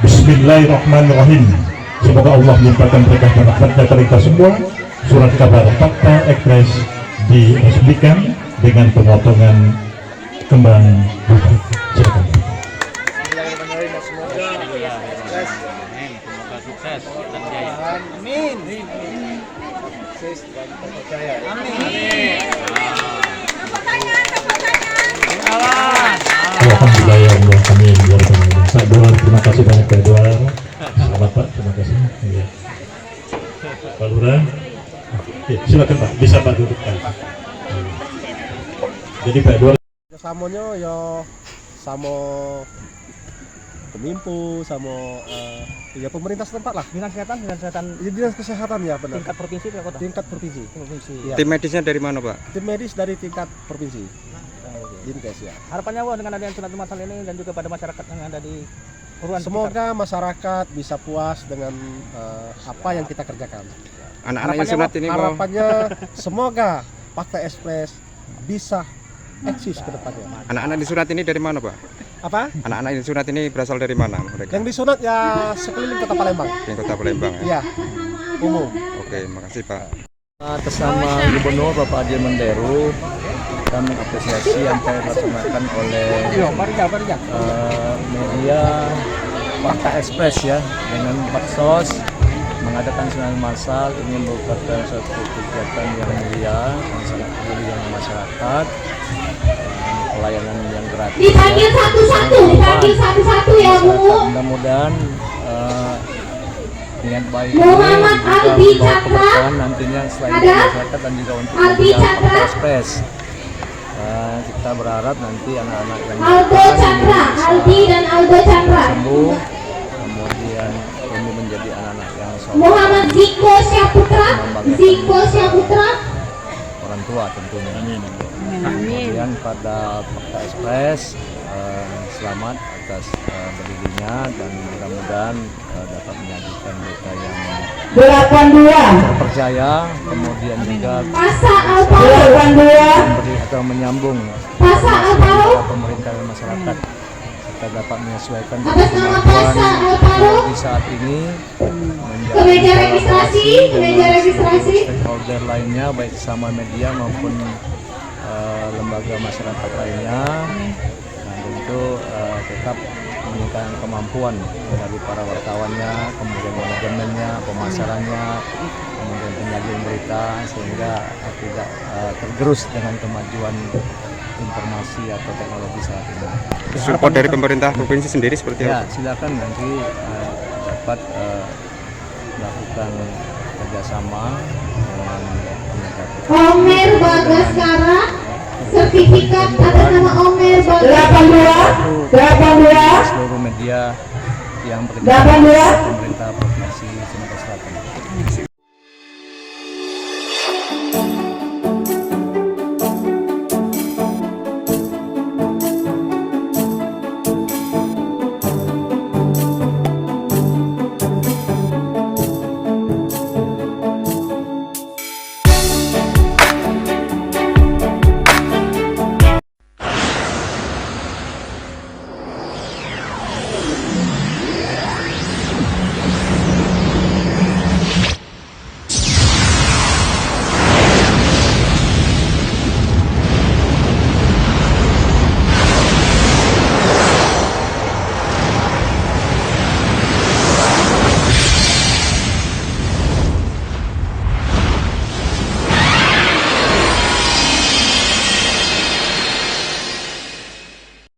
Bismillahirrahmanirrahim. Semoga Allah melimpahkan berkah dan rahmatnya kepada kita semua. Surat kabar Fakta Express diresmikan dengan pemotongan kembang bubuk. Silakan. Semoga sukses dan jaya. Amin. Sukses dan terpercaya. Amin. Alhamdulillah ya Allah, amin ya rabbal alamin. Pak Duar, terima kasih banyak Pak Duar. Selamat Pak, terima kasih. Ya. Pak Lurah, ya, silakan Pak, bisa Pak dudukkan. Jadi Pak Duar. Samonyo yo samo Keminpu, sama ya pemerintah setempat lah. Dinas kesehatan Ya, dinas kesehatan ya benar. tingkat provinsi atau kota? Tingkat provinsi. Ya. Tim medisnya dari mana, Pak? Tim medis dari tingkat provinsi. Dinkes ya. Harapannya Wah dengan adanya sunat masal ini dan juga pada masyarakat yang ada di Purwan. Semoga masyarakat bisa puas dengan apa yang kita kerjakan. Anak-anak yang sunat ini mau Harapannya semoga Fakta Express bisa eksis ke depannya. anak-anak di sunat ini dari mana, Pak? Apa? Anak-anak yang sunat ini berasal dari mana mereka? Yang disunat ya sekeliling Kota Palembang. Di Kota Palembang ya. Iya. Umum. Oke, makasih, Pak. Atas nama Gubernur Bapak Adil Menderu, kami mengapresiasi yang telah dilaksanakan oleh media Fakta Express ya, dengan Baksos mengadakan sunat massal. Ini merupakan suatu kegiatan yang mulia, yang sangat peduli dengan masyarakat, pelayanan yang gratis. Dipanggil satu-satu ya Bu. Mudah-mudahan niat baik Muhammad ini Albi juga membawa Chandra. keberkahan nantinya selain Ada? masyarakat dan juga untuk Albi media Chandra. Fakta Express. Kita berharap nanti anak-anak yang Aldo datang Chandra, ini bisa Aldi dan Aldo Chandra. sembuh, kemudian ini menjadi anak-anak yang soleh, Muhammad Ziko Syaputra, orang tua tentunya. Kemudian pada Fakta Express selamat atas berdirinya dan mudah-mudahan dapat menyajikan berita yang 82, terpercaya, kemudian juga Pasa Alvaro, memberi atau menyambung Pasa Alvaro, pemerintah dan masyarakat. Kita dapat menyesuaikan atas nama Pasa kemampuan Alvaro, di saat ini ke meja registrasi. Stakeholder lainnya baik sama media maupun lembaga masyarakat lainnya. Nah, tentu tetap meningkatkan kemampuan dari para wartawannya, kemudian manajemennya, pemasarannya, kemudian penyajian berita sehingga tidak tergerus dengan kemajuan informasi atau teknologi saat ini. Support dari pemerintah provinsi sendiri seperti Ya, apa? silakan nanti dapat melakukan kerjasama dengan penegak hukum. Omer Bagaskara, sertifikat atas nama Omer Bagaskara. seluruh media yang bekerja 82. pemerintah provinsi Sumatera Selatan.